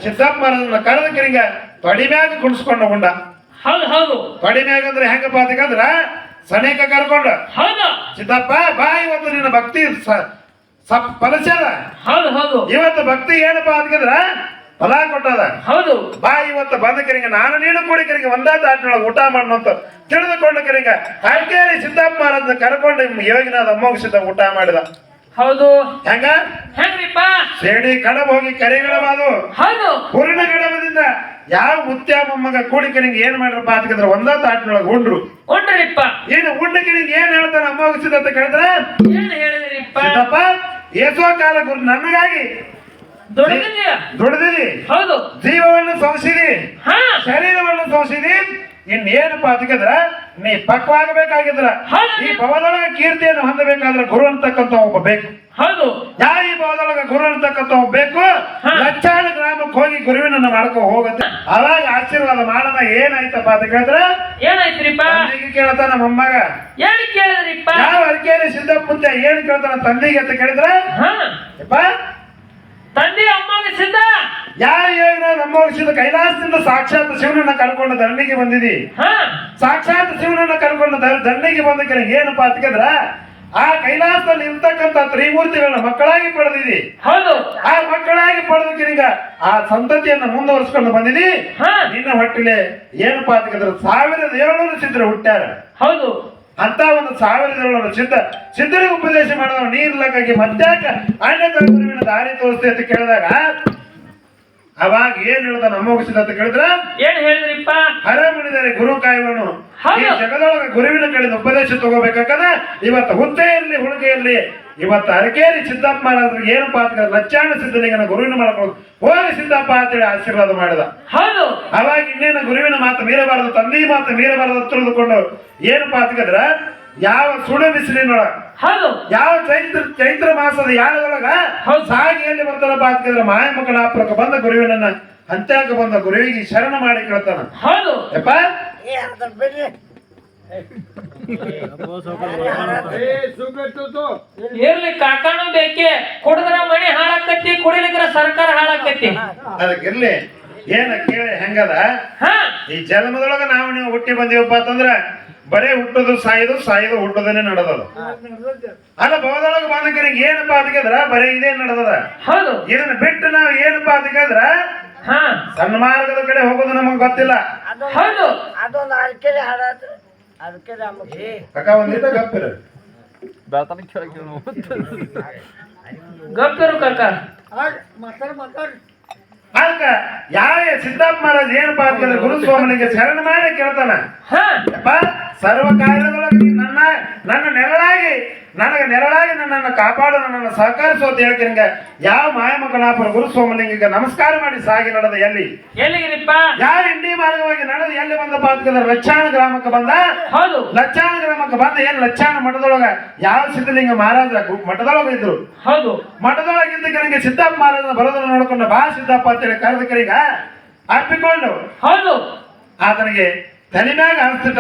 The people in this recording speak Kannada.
ಸಿದ್ದಪ್ಪ ಮಹಾರಾಜನ ಕರೆದಕರಿಂಗ ತೊಡಿ ಮ್ಯಾಗ ಕುಣಿಸ್ಕೊಂಡು ಉಂಡ. ಹೌದು ಹೌದು. ತೊಡಿ ಮ್ಯಾಗ ಅಂದ್ರೆ ಹೆಂಗಪ್ಪ ಅಂತಂದ್ರ ಸನೇಕ ಕರ್ಕೊಂಡು ಹೌದು ಸಿದ್ದಪ್ಪ ಬಾ ಇವತ್ತು ನಿನ್ನ ಭಕ್ತಿ ಫಲಸ್ಯದ. ಹೌದು ಹೌದು. ಇವತ್ತು ಭಕ್ತಿ ಏನಪ್ಪ ಅಂತಂದ್ರ ಫಲ ಕೊಟ್ಟದ. ಹೌದು. ಬಾ ಇವತ್ತು ಬಂದ ಕರಿಂಗ ನಾನು ನೀನು ಕೂಡಿ ಕರಿಂಗ ಒಂದೇ ತಾಟಿನೊಳಗೆ ಊಟ ಮಾಡೋಣ ಅಂತ ತಿಳಿದುಕೊಂಡು ಕರಿಂಗ ಅರ್ಕೇರಿ ಸಿದ್ದಪ್ಪ ಮಹಾರಾಜನ ಕರ್ಕೊಂಡು ಯೋಗಿನಾದ ಅಮ್ಮೋಗ ಸಿದ್ಧ ಊಟ ಮಾಡಿದ. ಹೌದು. ಹೆಂಗ ಹೆಂಗ್ರಿಪ್ಪ? ಸೇಡಿ ಕಡಬ ಹೋಗಿ ಕರಿಗಳವಾದು. ಹೌದು. ಪೂರ್ಣ ಕಡಬದಿಂದ ಯಾವ ಮುತ್ಯ ಮೊಮ್ಮಗ ಕೂಡಿ ಕರಿಂಗ ಏನ್ ಮಾಡ್ರಪ್ಪ ಅಂತಂದ್ರೆ ಒಂದೇ ತಾಟಿನೊಳಗೆ ಉಂಡ್ರು. ಉಂಡ್ರಿಪ್ಪ. ಏನು ಉಂಡ ಕರಿಂಗ ಏನ್ ಹೇಳ್ತಾನ ಅಮ್ಮೋಗ ಸಿದ್ಧ ಅಂತ ಕೇಳಿದ್ರ ಏನ್ ಹೇಳಿದ್ರಿಪ್ಪ? ಸಿದ್ದಪ್ಪ ಏಸೋ ಕಾಲ ಗುರು ನನಗಾಗಿ ದುಡಿದಿರಿ. ಹೌದು. ಜೀವವನ್ನು ಸೋಸಿದಿ, ಹಾ ಶರೀರವನ್ನು ಸೋಸಿದಿ. ಇನ್ನೇನಪ್ಪ ಅದಕ್ಕಿದ್ರ ನೀ ಪಕ್ವಾಗಬೇಕಾಗಿದ್ರ ಈ ಭವದೊಳಗ ಕೀರ್ತಿಯನ್ನು ಹೊಂದಬೇಕಾದ್ರೆ ಗುರು ಅಂತಕ್ಕಂಥ ಒಬ್ಬ ಬೇಕು. ಹೌದು. ಯಾವ ಈ ಭವದೊಳಗ ಗುರು ಅಂತಕ್ಕಂಥ ಒಬ್ಬ ಬೇಕು. ಲಚ್ಚಾಣ ಗ್ರಾಮಕ್ಕೆ ಹೋಗಿ ಗುರುವಿನನ್ನ ಮಾಡ್ಕೊ ಹೋಗುತ್ತೆ. ಅವಾಗ ಆಶೀರ್ವಾದ ಮಾಡೋಣ. ಏನಾಯ್ತಪ್ಪ ಅಂತ ಕೇಳಿದ್ರ ಏನಾಯ್ತ್ರಿಪ್ಪ? ಕೇಳ್ತಾನ ಮೊಮ್ಮಗ. ಏನ್ ಕೇಳಿದ್ರಿಪ್ಪ? ಯಾವ ಅರ್ಕೇರಿ ಸಿದ್ದಪ್ಪ ಮುಂದೆ ಏನ್ ಕೇಳ್ತಾನ ತಂದೆಗೆ ಅಂತ ಕೇಳಿದ್ರ ತಂದೆ ಅಮ್ಮಗೆ ಸಿದ್ಧ ಯಾವ ಯೋಗನ ನಮ್ಮೋಗಿಸಿದ ಕೈಲಾಸದಿಂದ ಸಾಕ್ಷಾತ್ ಶಿವನನ್ನ ಕರ್ಕೊಂಡು ದಂಡಿಗೆ ಬಂದಿದಿ. ಸಾಕ್ಷಾತ್ ಶಿವನನ್ನ ಕರ್ಕೊಂಡು ದಂಡಿಗೆ ಬಂದ ಕೆಲ ಏನಪ್ಪ ಅಂತಂದ್ರ ಆ ಕೈಲಾಸದಲ್ಲಿ ಇರ್ತಕ್ಕಂಥ ತ್ರಿಮೂರ್ತಿಗಳನ್ನ ಮಕ್ಕಳಾಗಿ ಪಡೆದಿದಿ. ಹೌದು. ಆ ಮಕ್ಕಳಾಗಿ ಪಡೆದಕ್ಕಿಂಗ ಆ ಸಂತತಿಯನ್ನ ಮುಂದುವರಿಸ್ಕೊಂಡು ಬಂದಿದಿ. ನಿನ್ನ ಹೊಟ್ಟಿಲೆ ಏನಪ್ಪ ಅಂತಂದ್ರ 1700 ಸಿದ್ಧರು ಹುಟ್ಟ್ಯಾರ. ಹೌದು. ಅಂತ ಒಂದು 1700 ಸಿದ್ಧರಿಗೆ ಉಪದೇಶ ಮಾಡಿದವ ನೀರ್ಲಕ್ಕಾಗಿ ಮತ್ತ್ಯಾಕ ಅಣ್ಣ ಗುರುವಿನ ದಾರಿ ತೋರಿಸ್ತೆ ಅಂತ ಕೇಳಿದಾಗ ಅವಾಗ ಏನ್ ಹೇಳ್ದ ನಮ್ಮೋಗಿಸಿದ ಅಂತ ಕೇಳಿದ್ರ ಏನ್ ಹೇಳಿದ್ರಿಪ್ಪ? ಹರ ಮುನಿದರೆ ಗುರು ಕಾಯುವನು. ಈ ಜಗದೊಳಗ ಗುರುವಿನ ಕಡೆಯಿಂದ ಉಪದೇಶ ತಗೋಬೇಕಾಕದ ಇವತ್ತು ಹುದ್ದೆ ಇರ್ಲಿ ಹುಡುಗ ಇರ್ಲಿ ಇವತ್ತು ಅರಕೇರಿ ಸಿದ್ದಪ್ಪ ಮಹಾರಾಜರಿಗೆ ಏನಪ್ಪಾ ಅಂತ ಲಚ್ಚಾಣ ಸಿದ್ಧಲಿಂಗನ ಗುರುವಿನ ಮಾಡ್ಕೊಂಡು ಹೋಗಿ ಸಿದ್ದಪ್ಪ ಅಂತೇಳಿ ಆಶೀರ್ವಾದ ಮಾಡಿದ. ಹೌದು. ಅವಾಗ ಇನ್ನೇನು ಗುರುವಿನ ಮಾತು ಮೀರಬಾರದು, ತಂದೆ ಮಾತು ಮೀರಬಾರದು ತಿಳಿದುಕೊಂಡು ಏನಪ್ಪಾ ಅಂತಂದ್ರ ಯಾವ ಸುಡು ಬಿಸಿಲಿನೊಳಗ ಯಾವ ಚೈತ್ರ ಮಾಸದ ಯಾಳದೊಳಗ ಸಾಗಿಯಲ್ಲಿ ಬರ್ತಾರಪ್ಪ ಅಂತಂದ್ರೆ ಮಾಯಮಕನಾಪುರಕ್ಕೆ ಬಂದ ಗುರುವಿನನ್ನ ಅಂತ್ಯಾಕ ಬಂದ ಗುರುವಿಗೆ ಶರಣ ಮಾಡಿ ಕೇಳ್ತಾನ. ಯಪ್ಪ ಇರ್ಲಿ ಕಾಕಾನು ಬೇಕೆ ಕುಡಿದ್ರ ಮನೆ ಹಾಳಾಕತ್ತಿ ಕುಡಿಲಿಕ್ರ ಸರ್ಕಾರ ಹಾಳಾಕತ್ತಿ. ಅದಕ್ಕಿರ್ಲಿ ಏನ ಕೇಳಿ ಹೆಂಗದ ಈ ಜನ್ಮದೊಳಗ ನಾವು ನೀವು ಹುಟ್ಟಿ ಬಂದೀವಪ್ಪ ಅಂತಂದ್ರ ಬರೇ ಹುಟ್ಟೋದು ಸಾಯೋದು ಸಾಯೋದು ಹುಟ್ಟೋದನ್ನೇ ನಡೆದದ. ಅಲ್ಲ ಭವದೊಳಗ ಬಂದಕ್ಕೆ ಏನಪ್ಪಾ ಅಂತಂದ್ರ ಬರೇ ಇದೇ ನಡೆದದ. ಇದನ್ನ ಬಿಟ್ಟು ನಾವು ಏನಪ್ಪಾ ಅಂತಂದ್ರ ಸಣ್ಣ ಮಾರ್ಗದ ಕಡೆ ಹೋಗೋದು ನಮಗ್ ಗೊತ್ತಿಲ್ಲ. ಕಕ್ಕ ಒಂದಿದ್ದ ಗಪ್ಪಿರು ಗಪ್ಪಿರು ಕಕ್ಕ ಅದಕ್ಕ ಯಾವ ಸಿದ್ದಪ್ಪ ಮಹಾರಾಜ್ ಏನಪ್ಪಾ ಅಂತಂದ್ರೆ ಗುರು ಸ್ವಾಮಿನಿಗೆ ಶರಣ ಮಾಡಿ ಕೇಳ್ತಾನ. ಸರ್ವ ಕಾರ್ಯದೊಳಗೆ ನನ್ನ ನೆರಳಾಗಿ ನನಗೆ ನೆರಳಾಗಿ ನನ್ನನ್ನು ಕಾಪಾಡು, ನನ್ನನ್ನು ಸಹಕರಿಸು ಅಂತ ಹೇಳ್ತೀನಿಂಗ ಯಾವ ಮಾಯಮಕನಾಪುರ ಗುರು ಸ್ವಾಮಿಲಿಂಗ ನಮಸ್ಕಾರ ಮಾಡಿ ಸಾಗಿ ನಡೆದ ಎಲ್ಲಿಗಿರಿಪ್ಪ ಯಾವ ಇಂಡಿ ಮಾರ್ಗವಾಗಿ ನಡೆದು ಎಲ್ಲಿ ಬಂದಪ್ಪ ಅಂತಂದ್ರೆ ಲಚ್ಚಾಣ ಗ್ರಾಮಕ್ಕೆ ಬಂದ. ಲಚ್ಚಾಣ ಗ್ರಾಮಕ್ಕೆ ಬಂದ ಏನ್ ಲಚ್ಚಾಣ ಮಠದೊಳಗ ಯಾವ ಸಿದ್ಧಲಿಂಗ ಮಹಾರಾಜ ಮಠದೊಳಗ ಇದ್ರು. ಮಠದೊಳಗಿದ್ದ ಕಡೆಗೆ ಸಿದ್ದಪ್ಪ ಮಹಾರಾಜನ ಬರೋದನ್ನ ನೋಡ್ಕೊಂಡು ಬಾ ಸಿದ್ದಪ್ಪ ಅಂತೇಳಿ ಕರೆದ ಕಡೆಗ ಅಪ್ಪಿಕೊಂಡು ಆತನಿಗೆ ತಲೆ ಮ್ಯಾಗ ಅನಿಸ್ತಿಟ್ಟ.